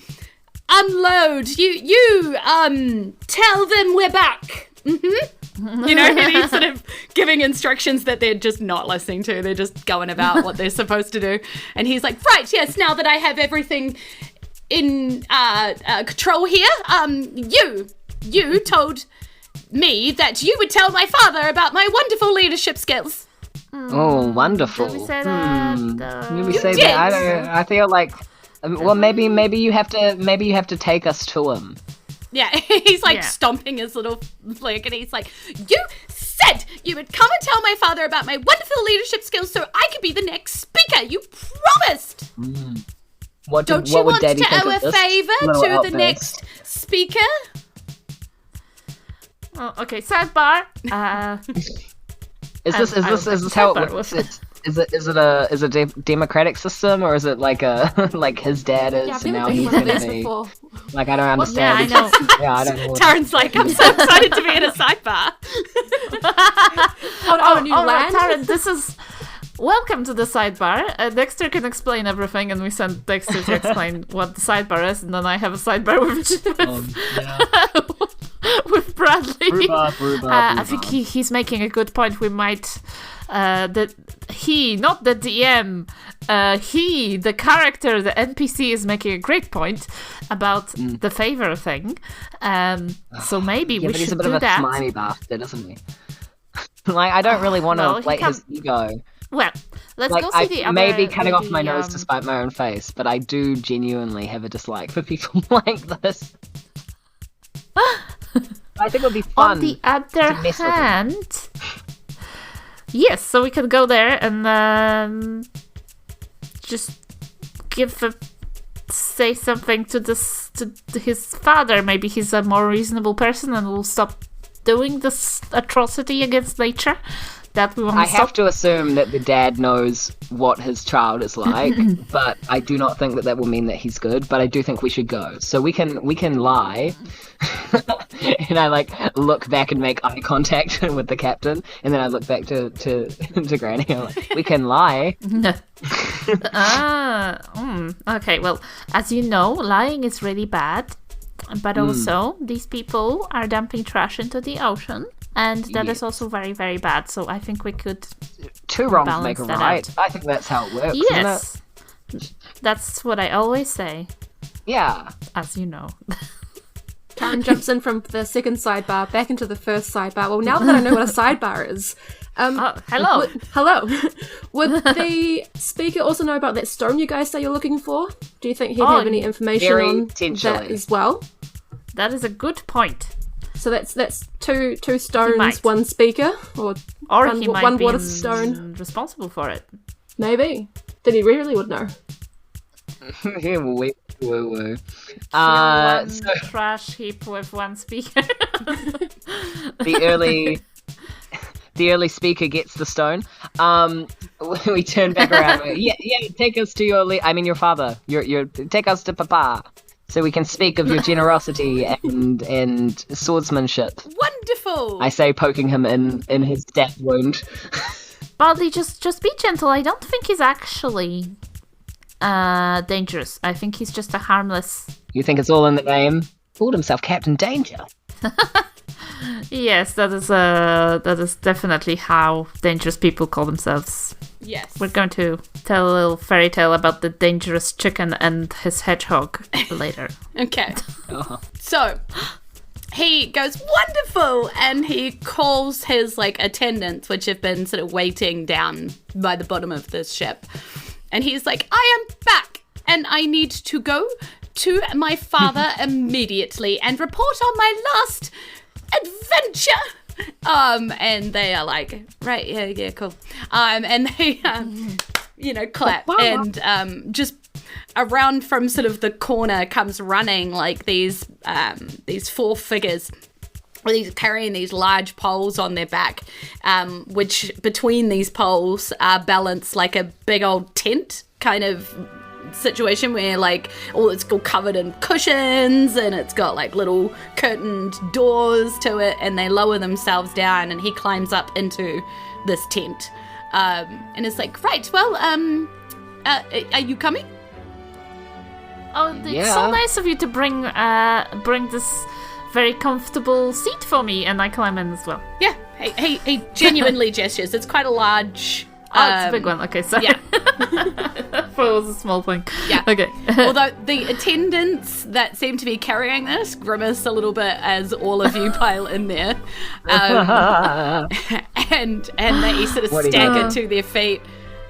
unload. You tell them we're back. Mm-hmm. And he's sort of giving instructions that they're just not listening to. They're just going about what they're supposed to do. And he's like, right, yes, now that I have everything in control here, you told me that you would tell my father about my wonderful leadership skills. Oh, wonderful. Did we say that? Maybe say that. I feel like, well, maybe you have to take us to him. Yeah, he's like stomping his little flick and he's like, you said you would come and tell my father about my wonderful leadership skills so I could be the next speaker. You promised. Don't you want to owe a favour to the next speaker? Oh, okay, sidebar. Is this how it works? Is it a democratic system or is it like his dad is and now he's gonna be before. like I don't understand. Yeah, I know. Yeah, I don't know. Taryn's like, I'm so excited to be in a sidebar. On a new land. Taryn, this is welcome to the sidebar. Dexter can explain everything, and we sent Dexter to explain what the sidebar is, and then I have a sidebar with Bradley. Rhubarb. I think he's making a good point. We might not the DM, the character, the NPC is making a great point about the favor thing. So maybe we should do that. He's a bit of a slimy bastard, isn't he? Like, I don't really want to play his ego. Well, let's go see the other... Maybe cutting off my nose to spite my own face, but I do genuinely have a dislike for people like this. I think it would be fun. On the other hand... Yes, so we can go there and just say something to his father. Maybe he's a more reasonable person and will stop doing this atrocity against nature that we want to stop. I have to assume that the dad knows what his child is like, but I do not think that will mean that he's good. But I do think we should go. So we can lie. And I look back and make eye contact with the captain, and then I look back to Granny. I'm like, we can lie. Okay, well, as you know, lying is really bad, but also these people are dumping trash into the ocean, and that is also very, very bad. So I think we could two wrongs make a right. I think that's how it works. Yes, isn't it? That's what I always say. Yeah, as you know. Taryn jumps in from the second sidebar back into the first sidebar. Well, now that I know what a sidebar is. Hello. Hello. Would the speaker also know about that stone you guys say you're looking for? Do you think he'd have any information on that as well? That is a good point. So that's two stones, one speaker, or he might one be water stone responsible for it. Maybe. Then he really would know. Woo, woo, woo. One So trash heap with one speaker. the early speaker gets the stone. We turn back around. Yeah, take us to your father. Your take us to Papa, so we can speak of your generosity and swordsmanship. Wonderful. I say, poking him in his stab wound. Bardley, just be gentle. I don't think he's actually dangerous. I think he's just a harmless. You think it's all in the name? Called himself Captain Danger. Yes, that is definitely how dangerous people call themselves. Yes. We're going to tell a little fairy tale about the dangerous chicken and his hedgehog later. Okay. Uh-huh. So he goes, wonderful, and he calls his attendants, which have been sort of waiting down by the bottom of this ship, and he's like, I am back, and I need to go to my father immediately and report on my last adventure. And they are like, right, yeah, cool. And they clap, and just around from sort of the corner comes running these 4 figures, these carrying these large poles on their back, which between these poles are balanced like a big old tent kind of situation where it's all covered in cushions, and it's got little curtained doors to it, and they lower themselves down, and he climbs up into this tent, and it's like, right, well, are you coming? Oh, it's so nice of you to bring this very comfortable seat for me, and I climb in as well. Yeah, he genuinely gestures. It's quite a large. It's a big one. Okay, sorry. Yeah. I thought it was a small thing. Yeah. Okay. Although the attendants that seem to be carrying this grimace a little bit as all of you pile in there, and they sort of stagger to their feet.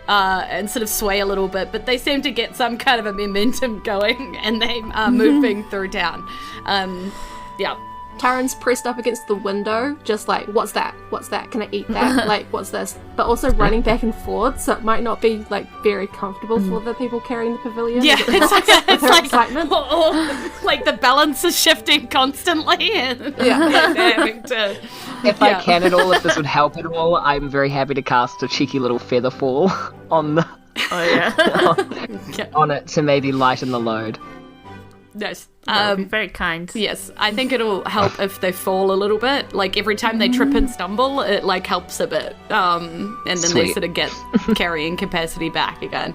And sort of sway a little bit, but they seem to get some kind of a momentum going, and they are moving through town. Yeah. Taryn's pressed up against the window, just like, what's that? What's that? Can I eat that? What's this? But also running back and forth, so it might not be very comfortable for the people carrying the pavilion. Yeah, it's like excitement. Or, the balance is shifting constantly, and they're having to. If I can at all, if this would help at all, I'm very happy to cast a cheeky little feather fall on on it to maybe lighten the load. Yes. That would be very kind. Yes, I think it'll help if they fall a little bit. Every time they trip and stumble, it helps a bit. And then they sort of get carrying capacity back again.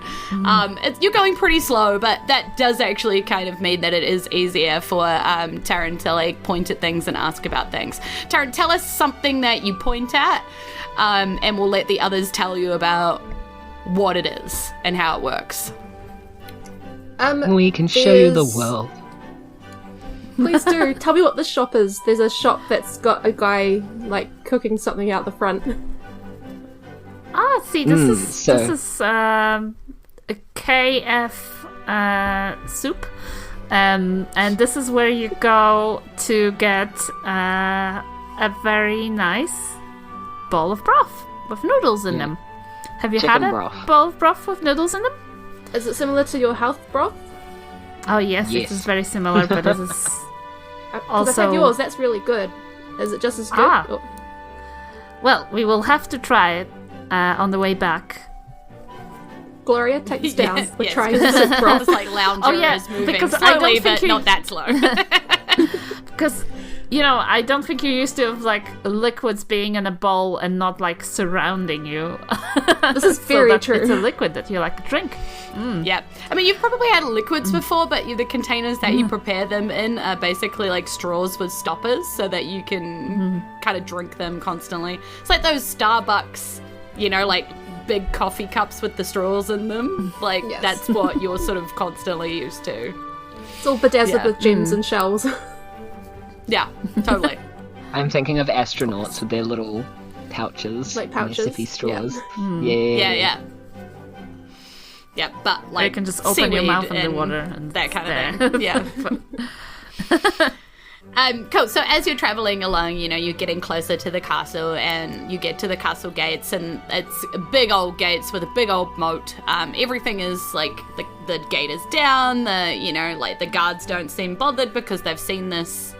You're going pretty slow, but that does actually kind of mean that it is easier for Taryn to point at things and ask about things. Taryn, tell us something that you point at, and we'll let the others tell you about what it is and how it works. We can show you the world. Please do. Tell me what this shop is. There's a shop that's got a guy cooking something out the front. See, this is a KF soup, and this is where you go to get a very nice bowl of broth with noodles in them. Have you Chicken had a broth. bowl of broth with noodles in them? Is it similar to your health broth? Oh yes, it is very similar, but it is Because I've had yours, that's really good. Is it just as good? Well, we will have to try it on the way back. Gloria, take us down. We're Yes. trying this broth. It's lounger is moving because I slowly, don't think but not that slow. Because, I don't think you're used to liquids being in a bowl and not surrounding you. This is very true. It's a liquid that you like to drink. Yeah. I mean, you've probably had liquids before, but the containers that you prepare them in are basically straws with stoppers so that you can kind of drink them constantly. It's like those Starbucks, big coffee cups with the straws in them. Yes. That's what you're sort of constantly used to. It's all bedazzled with gems and shells. Yeah, totally. I'm thinking of astronauts with their little pouches. Pouches? And their sippy straws. Yeah. Yeah, but you can just open your mouth underwater and that kind of thing. Yeah. Cool. So as you're traveling along, you're getting closer to the castle, and you get to the castle gates, and it's big old gates with a big old moat. Everything is the the gate is down, the guards don't seem bothered because they've seen this,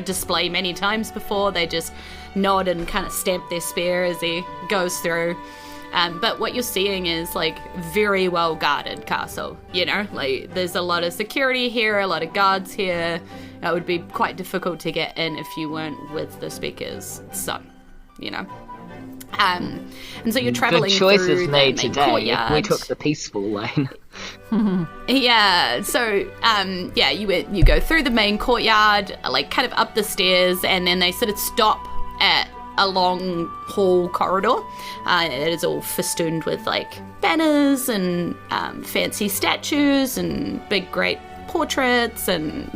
display many times before. They just nod and kind of stamp their spear as he goes through. But what you're seeing is, very well guarded castle, there's a lot of security here, a lot of guards here. It would be quite difficult to get in if you weren't with the speakers, so, and so you're traveling through the main made today. courtyard. We took the peaceful lane. Yeah, so, you go through the main courtyard, kind of up the stairs, and then they sort of stop at a long hall corridor. It is all festooned with, banners and fancy statues and big, great portraits and,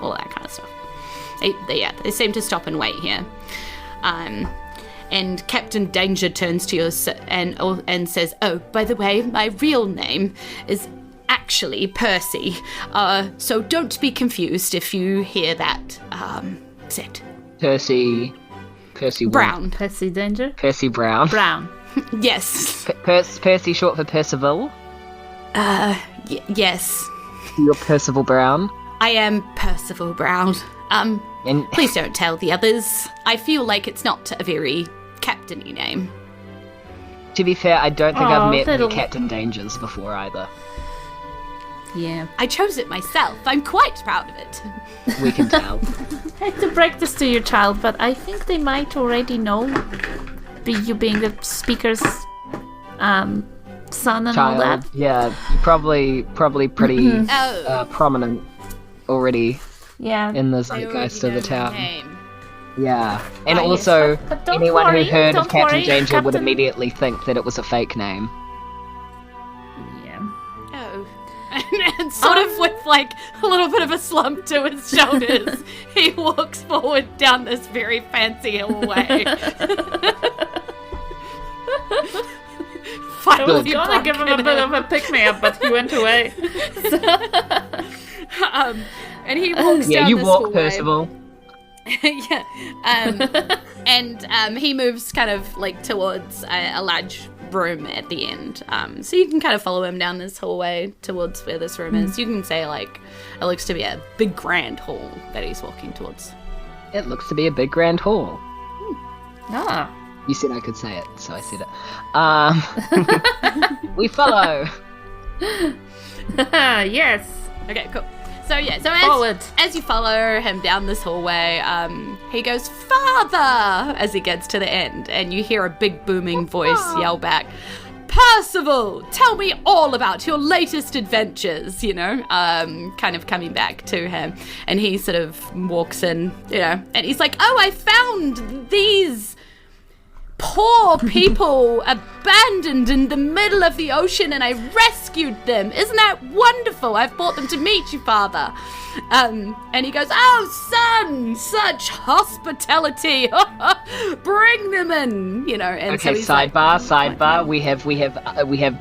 all that kind of stuff. They seem to stop and wait here. And Captain Danger turns to you and says, "Oh, by the way, my real name is actually Percy. So don't be confused if you hear that said." Percy Brown. Percy Danger? Percy Brown. Brown. Yes. Percy short for Percival? Yes. You're Percival Brown? I am Percival Brown. Please don't tell the others. I feel like it's not a very captain-y name. To be fair, I don't think I've met little- any Captain Dangers before either. Yeah. I chose it myself. I'm quite proud of it. We can tell. I hate to break this to your child, but I think they might already know you being the speaker's son and all that. Yeah, probably pretty Oh. prominent already Yeah. in the I zeitgeist already of the know town. her name. Yeah, and Ah, yes, also but don't anyone worry, who heard of don't Captain worry, Danger would Captain- immediately think that it was a fake name. Yeah. Oh. And sort of with a little bit of a slump to his shoulders, he walks forward down this very fancy hallway. I was gonna give him a bit of a pick-me-up, but he went away. And he walks Yeah, down you this walk, hallway. Percival. Yeah. And he moves kind of towards a large room at the end. So you can kind of follow him down this hallway towards where this room is. You can say it looks to be a big grand hall that he's walking towards. It looks to be a big grand hall. Ah. You said I could say it, so I said it. We follow. Yes. Okay, cool. So Forward. as you follow him down this hallway, he goes, "Father!" as he gets to the end, and you hear a big booming voice yell back, "Percival, tell me all about your latest adventures," kind of coming back to him. And he sort of walks in, and he's like, "Oh, I found these poor people abandoned in the middle of the ocean, and I rescued them. Isn't that wonderful? I've brought them to meet you, Father." And he goes, "Oh, son, such hospitality. Bring them in," And Okay, so he's sidebar. We have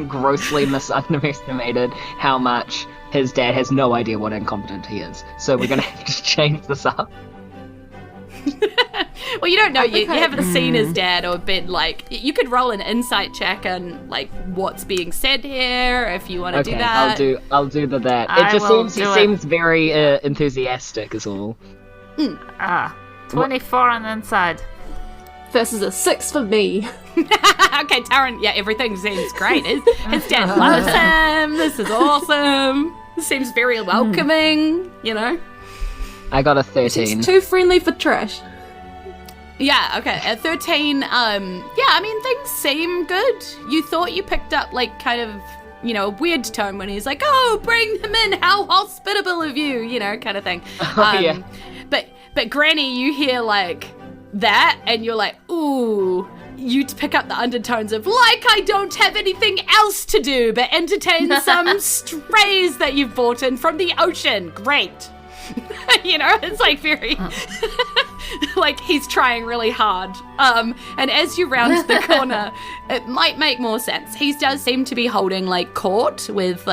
grossly underestimated how much his dad has no idea what incompetent he is. So we're gonna have to change this up. Well, you don't know. You haven't seen his dad or been you could roll an insight check on what's being said here if you want to do that. I'll do that. I It just will seems he do it. seems very enthusiastic is all. 24 on the inside. Versus a 6 for me. Okay, Taryn, everything seems great. His dad loves him. This is awesome. Seems very welcoming, I got a 13. It's too friendly for trash. Yeah, okay. At 13, things seem good. You thought you picked up, kind of, a weird tone when he's like, "Oh, bring them in, how hospitable of you," kind of thing. Yeah. But Granny, you hear, that, and you're like, ooh. You pick up the undertones of, I don't have anything else to do but entertain some strays that you've brought in from the ocean. Great. It's very he's trying really hard. And as you round the corner, it might make more sense. He does seem to be holding court with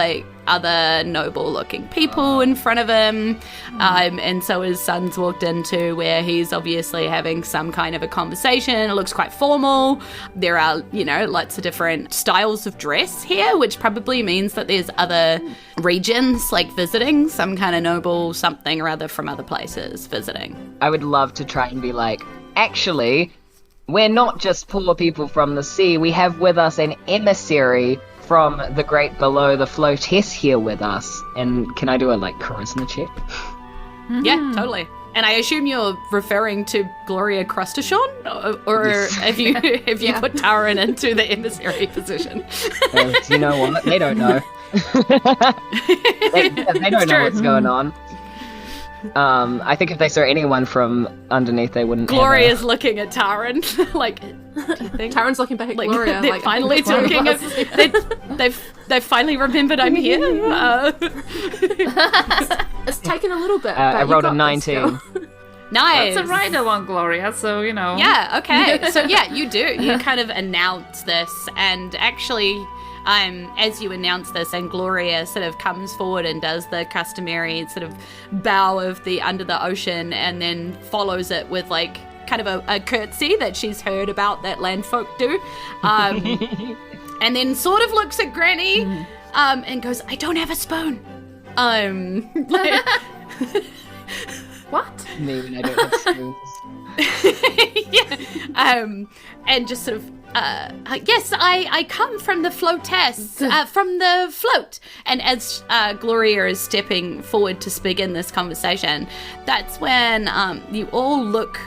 other noble-looking people in front of him. And so his son's walked into where he's obviously having some kind of a conversation. It looks quite formal. There are, lots of different styles of dress here, which probably means that there's other regions, like visiting, some kind of noble something or other from other places visiting. I would love to try and be like, actually, we're not just poor people from the sea. We have with us an emissary from the great below, the floatess here with us. And can I do a charisma check? Yeah, totally. And I assume you're referring to Gloria Crustashon, or Yes. have you put Taryn into the emissary position? You know what? They don't know. they don't know what's going on. I think if they saw anyone from underneath, they wouldn't. Gloria's looking at Taryn, do you think? Taryn's looking back at Gloria. They're finally talking. They've finally remembered I'm here. It's taken a little bit. I rolled a 19. Nice. It's a rider one, Gloria, so, Yeah, okay. So, yeah, you do. You kind of announce this, and actually, as you announce this, and Gloria sort of comes forward and does the customary sort of bow of the under the ocean, and then follows it with, kind of a curtsy that she's heard about that landfolk do. And then sort of looks at Granny, and goes, I don't have a spoon. What? Me when I don't have spoons. Yeah. And just sort of, yes, I come from the floatess, from the float. And as Gloria is stepping forward to begin this conversation, that's when you all look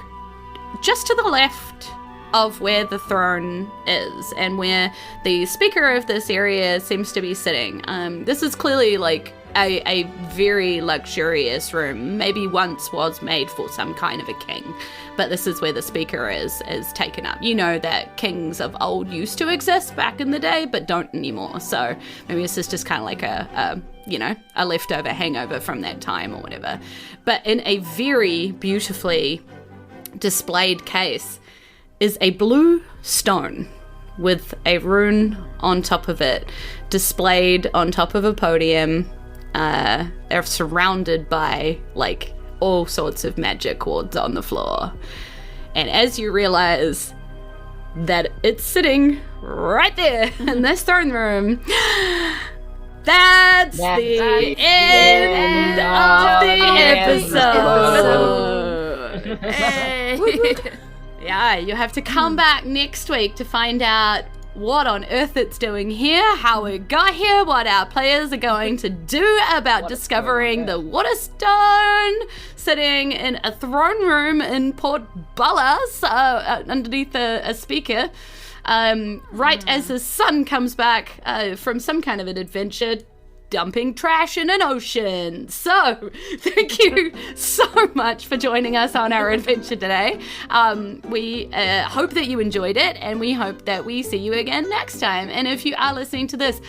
just to the left of where the throne is and where the speaker of this area seems to be sitting. This is clearly a very luxurious room, maybe once was made for some kind of a king, but this is where the speaker is taken up. You know that kings of old used to exist back in the day, but don't anymore, so maybe this is just kind of like a leftover hangover from that time or whatever. But in a very beautifully displayed case is a blue stone with a rune on top of it, displayed on top of a podium. They're surrounded by all sorts of magic wards on the floor. And as you realize that it's sitting right there in this throne room, that's the end of the episode. Hey. Yeah, you have to come back next week to find out what on earth it's doing here, how it got here, what our players are going to do about discovering the Waterstone sitting in a throne room in Port Ballas underneath a speaker, right as his son comes back from some kind of an adventure dumping trash in an ocean. So, thank you so much for joining us on our adventure today. We hope that you enjoyed it, and we hope that we see you again next time. And if you are listening to this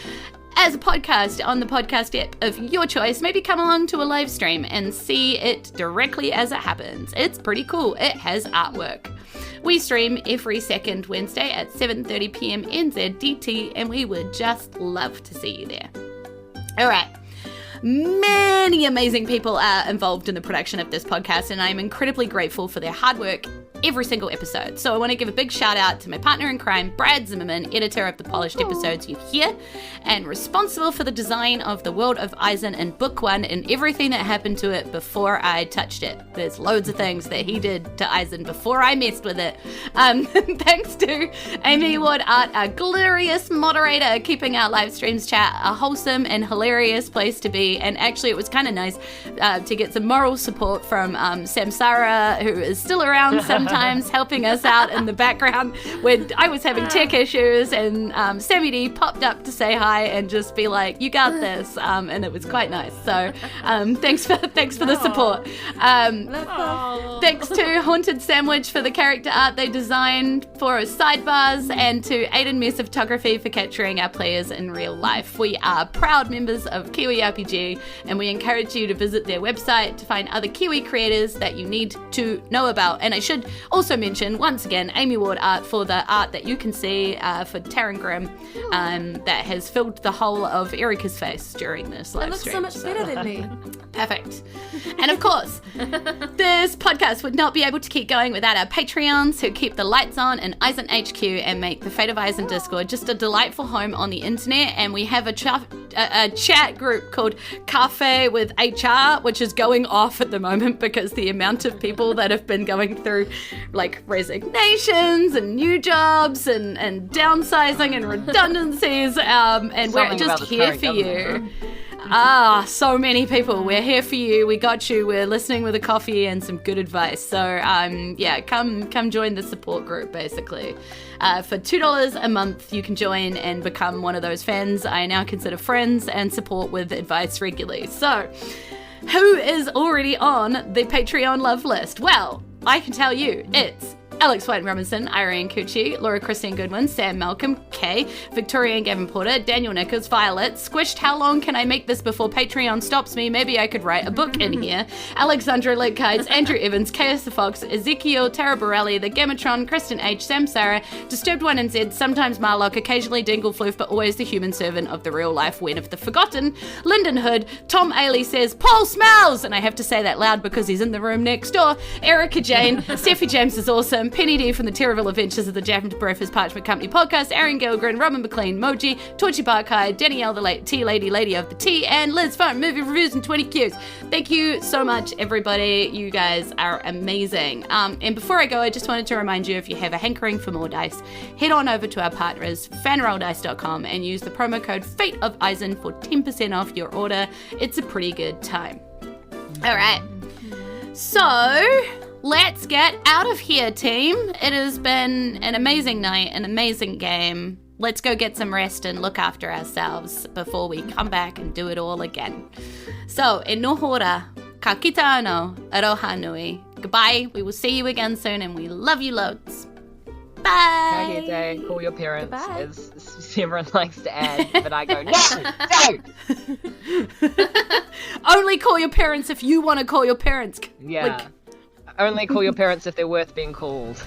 as a podcast on the podcast app of your choice, maybe come along to a live stream and see it directly as it happens. It's pretty cool. It has artwork. We stream every second Wednesday at 7:30 p.m. NZDT, and we would just love to see you there. All right. Many amazing people are involved in the production of this podcast, and I'm incredibly grateful for their hard work every single episode. So I want to give a big shout out to my partner in crime, Brad Zimmerman, editor of the polished episodes you hear, and responsible for the design of the world of Isen in Book 1 and everything that happened to it before I touched it. There's loads of things that he did to Isen before I messed with it. Thanks to Amy Ward Art, our glorious moderator, keeping our live streams chat a wholesome and hilarious place to be. And actually it was kind of nice to get some moral support from Samsara, who is still around sometimes helping us out in the background when I was having tech issues, and Sammy D popped up to say hi and just be like, you got this, and it was quite nice. So thanks for the support. Thanks to Haunted Sandwich for the character art they designed for Sidebars, and to Aiden Mesa Photography for capturing our players in real life. We are proud members of Kiwi RPG, and we encourage you to visit their website to find other Kiwi creators that you need to know about. And I should Also mention, once again, Amy Ward Art for the art that you can see for Taryn Grimm that has filled the whole of Erika's face during this live It looks stream. so much better than me. Perfect. And of course, this podcast would not be able to keep going without our Patreons who keep the lights on in Isen HQ and make the Fate of Isen Discord just a delightful home on the internet. And we have a chat group called Cafe with HR, which is going off at the moment because the amount of people that have been going through like resignations and new jobs and downsizing and redundancies. And we're Something just about the here current for you. government, So many people. We're here for you. We got you. We're listening with a coffee and some good advice. So, come join the support group, basically. For $2 a month, you can join and become one of those fans I now consider friends and support with advice regularly. So, who is already on the Patreon love list? Well, I can tell you, it's Alex White Robinson, Irene Cucci, Laura Christine Goodwin, Sam Malcolm, Kay, Victoria and Gavin Porter, Daniel Nichols, Violet, Squished, how long can I make this before Patreon stops me? Maybe I could write a book in here. Alexandra Legkites, Andrew Evans, Chaos the Fox, Ezekiel, Tara Borelli, The Gamatron, Kristen H, Sam Sarah, Disturbed One and Z, sometimes Marlock, occasionally Dinglefloof, but always the human servant of the real life Wen of the Forgotten, Lyndon Hood, Tom Ailey says, Paul smells! And I have to say that loud because he's in the room next door. Erika Jayne, Steffi James is awesome, Penny D from the Terrible Adventures of the Jack and Breakfast Parchment Company podcast, Aaron Gilgren, Robin McLean, Moji, Torchy Barkai, Danielle the Tea Lady, Lady of the Tea, and Liz Fun, movie reviews and 20 Qs. Thank you so much, everybody. You guys are amazing. And before I go, I just wanted to remind you, if you have a hankering for more dice, head on over to our partners, fanrolldice.com, and use the promo code Fate of Isen for 10% off your order. It's a pretty good time. All right. So, let's get out of here, team. It has been an amazing night, an amazing game. Let's go get some rest and look after ourselves before we come back and do it all again. So, e no hora, ka kita anō, aroha nui. Goodbye. We will see you again soon, and we love you loads. Bye. Day, call your parents, Goodbye. as Severin likes to add, but I go, no! Only call your parents if you want to call your parents. Yeah. Only call your parents if they're worth being called.